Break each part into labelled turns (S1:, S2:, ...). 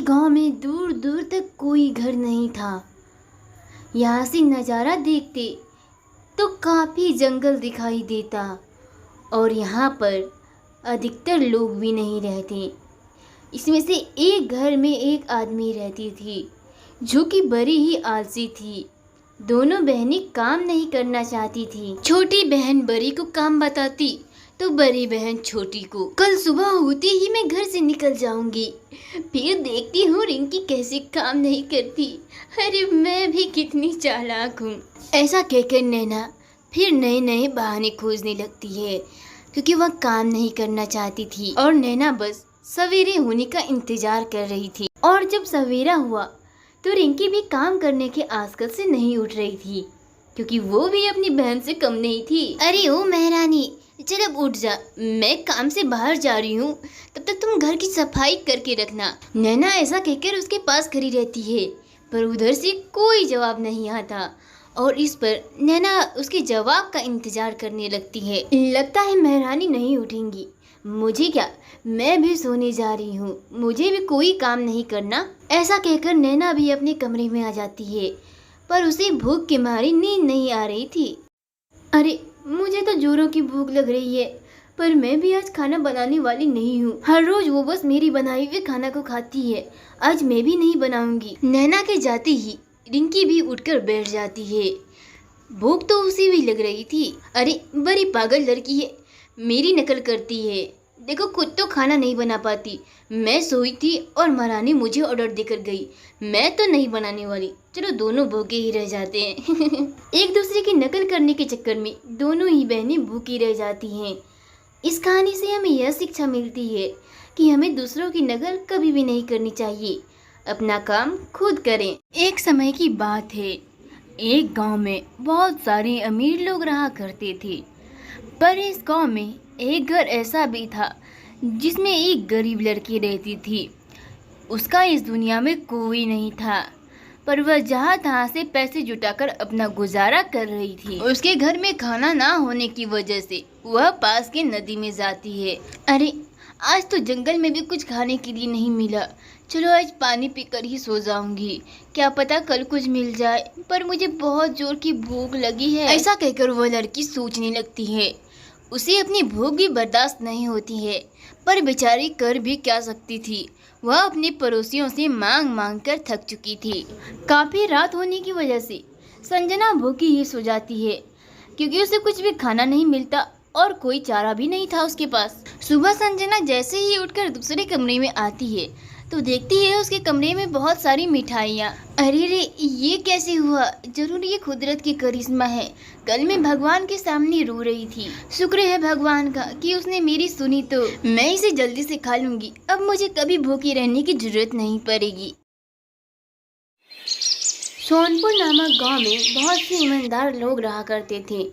S1: गांव में दूर दूर तक कोई घर नहीं था। यहाँ से नज़ारा देखते तो काफ़ी जंगल दिखाई देता और यहाँ पर अधिकतर लोग भी नहीं रहते। इसमें से एक घर में एक आदमी रहती थी जो कि बड़ी ही आलसी थी। दोनों बहनें काम नहीं करना चाहती थी। छोटी बहन बड़ी को काम बताती तो बड़ी बहन छोटी को, कल सुबह होते ही मैं घर से निकल जाऊंगी, फिर देखती हूँ रिंकी कैसे काम नहीं करती। अरे मैं भी कितनी चालाक हूँ। ऐसा कहकर नैना फिर नए नए बहाने खोजने लगती है क्योंकि वह काम नहीं करना चाहती थी और नैना बस सवेरे होने का इंतजार कर रही थी। और जब सवेरा हुआ तो रिंकी भी काम करने के आजकल से नहीं उठ रही थी क्योंकि वो भी अपनी बहन से कम नहीं थी। अरे ओ महारानी, चल अब उठ जा, मैं काम से बाहर जा रही हूँ, तब तक तुम घर की सफाई करके रखना। नैना ऐसा कहकर उसके पास खड़ी रहती है पर उधर से कोई जवाब नहीं आता और इस पर नैना उसके जवाब का इंतजार करने लगती है। लगता है महारानी नहीं उठेंगी, मुझे क्या, मैं भी सोने जा रही हूँ, मुझे भी कोई काम नहीं करना। ऐसा कहकर नैना भी अपने कमरे में आ जाती है पर उसे भूख के मारे नींद नहीं आ रही थी। अरे मुझे तो जोरों की भूख लग रही है पर मैं भी आज खाना बनाने वाली नहीं हूँ। हर रोज वो बस मेरी बनाई हुई खाना को खाती है, आज मैं भी नहीं बनाऊंगी। नैना के जाते ही रिंकी भी उठकर बैठ जाती है। भूख तो उसे भी लग रही थी। अरे बड़ी पागल लड़की है, मेरी नकल करती है, देखो खुद तो खाना नहीं बना पाती। मैं सोई थी और महारानी मुझे ऑर्डर देकर गई, मैं तो नहीं बनाने वाली, चलो दोनों भूखे ही रह जाते हैं। एक दूसरे की नकल करने के चक्कर में दोनों ही बहनें भूखी रह जाती हैं। इस कहानी से हमें यह शिक्षा मिलती है कि हमें दूसरों की नकल कभी भी नहीं करनी चाहिए, अपना काम खुद करें। एक समय की बात है, एक गांव में बहुत सारे अमीर लोग रहा करते थे पर इस गांव में एक घर ऐसा भी था जिसमें एक गरीब लड़की रहती थी। उसका इस दुनिया में कोई नहीं था पर वह जहाँ तहाँ से पैसे जुटाकर अपना गुजारा कर रही थी। उसके घर में खाना ना होने की वजह से वह पास के नदी में जाती है। अरे आज तो जंगल में भी कुछ खाने के लिए नहीं मिला, चलो आज पानी पीकर ही सो जाऊंगी, क्या पता कल कुछ मिल जाए, पर मुझे बहुत जोर की भूख लगी है। ऐसा कहकर वह लड़की सोचने लगती है। उसे अपनी भूख भी बर्दाश्त नहीं होती है पर बेचारी कर भी क्या सकती थी। वह अपने पड़ोसियों से मांग मांग कर थक चुकी थी। काफ़ी रात होने की वजह से संजना भूखी ही सो जाती है क्योंकि उसे कुछ भी खाना नहीं मिलता और कोई चारा भी नहीं था उसके पास। सुबह संजना जैसे ही उठकर दूसरे कमरे में आती है तो देखती है उसके कमरे में बहुत सारी मिठाइयाँ। अरे रे, ये कैसे हुआ, जरूर ये कुदरत की करिश्मा है। कल मैं भगवान के सामने रो रही थी, शुक्र है भगवान का कि उसने मेरी सुनी, तो मैं इसे जल्दी से खा लूंगी, अब मुझे कभी भूखी रहने की जरूरत नहीं पड़ेगी। सोनपुर नामक गांव में बहुत से ईमानदार लोग रहा करते थे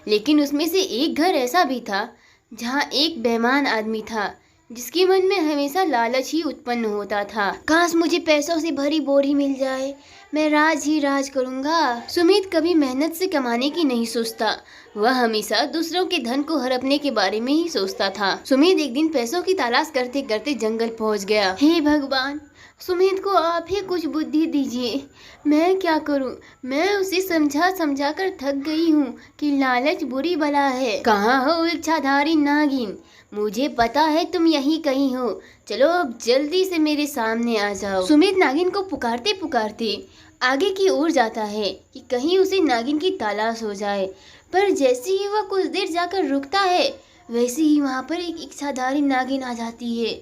S1: लेकिन उसमें से एक घर ऐसा भी था जहां एक बेईमान आदमी था जिसके मन में हमेशा लालच ही उत्पन्न होता था। काश मुझे पैसों से भरी बोरी मिल जाए, मैं राज ही राज करूंगा। सुमित कभी मेहनत से कमाने की नहीं सोचता, वह हमेशा दूसरों के धन को हड़पने के बारे में ही सोचता था। सुमित एक दिन पैसों की तलाश करते करते जंगल पहुंच गया। हे भगवान, सुमित को आप ही कुछ बुद्धि दीजिए, मैं क्या करूं, मैं उसे समझा समझा कर थक गई हूं कि लालच बुरी बला है। कहाँ हो इच्छाधारी नागिन, मुझे पता है तुम यहीं कहीं हो, चलो अब जल्दी से मेरे सामने आ जाओ। सुमित नागिन को पुकारते पुकारते आगे की ओर जाता है कि कहीं उसे नागिन की तलाश हो जाए, पर जैसे ही वह कुछ देर जाकर रुकता है वैसे ही वहाँ पर एक इच्छाधारी नागिन आ जाती है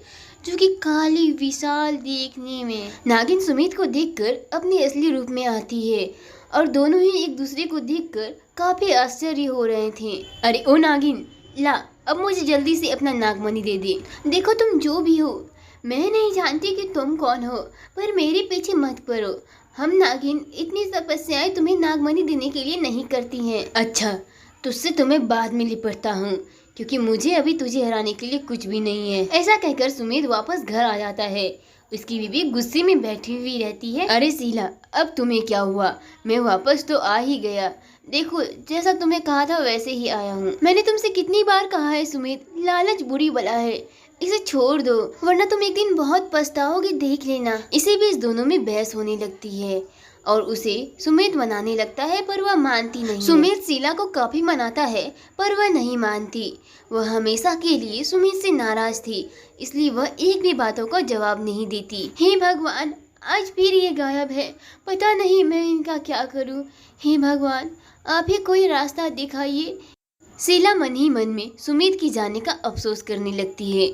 S1: जो कि काली विशाल देखने में। नागिन सुमित को देखकर अपने असली रूप में आती है और दोनों ही एक दूसरे को देखकर काफी आश्चर्य हो रहे थे। अरे ओ नागिन, ला अब मुझे जल्दी से अपना नागमणि दे दे। देखो तुम जो भी हो, मैं नहीं जानती कि तुम कौन हो, पर मेरे पीछे मत पड़ो, हम नागिन इतनी तपस्याएं तुम्हें नागमणि देने के लिए नहीं करती हैं। अच्छा, तुझसे तुम्हें बाद में लिपटता हूँ क्योंकि मुझे अभी तुझे हराने के लिए कुछ भी नहीं है। ऐसा कहकर सुमित वापस घर आ जाता है। उसकी बीवी गुस्से में बैठी हुई रहती है। अरे शीला, अब तुम्हें क्या हुआ, मैं वापस तो आ ही गया, देखो जैसा तुम्हें कहा था वैसे ही आया हूँ। मैंने तुमसे कितनी बार कहा है सुमित, लालच बुरी बला है, इसे छोड़ दो, वरना तुम एक दिन बहुत पछताओगे, देख लेना। इसी बीच दोनों में बहस होने लगती है और उसे सुमित मनाने लगता है, पर वह मानती नहीं। सुमित शीला को काफी मनाता है पर वह नहीं मानती। वह हमेशा के लिए सुमित से नाराज थी, इसलिए वह एक भी बातों का जवाब नहीं देती। हे भगवान, आज फिर ये गायब है, पता नहीं मैं इनका क्या करूं। हे भगवान, आप ही कोई रास्ता दिखाइए। शीला मन ही मन में सुमित की जाने का अफसोस करने लगती है।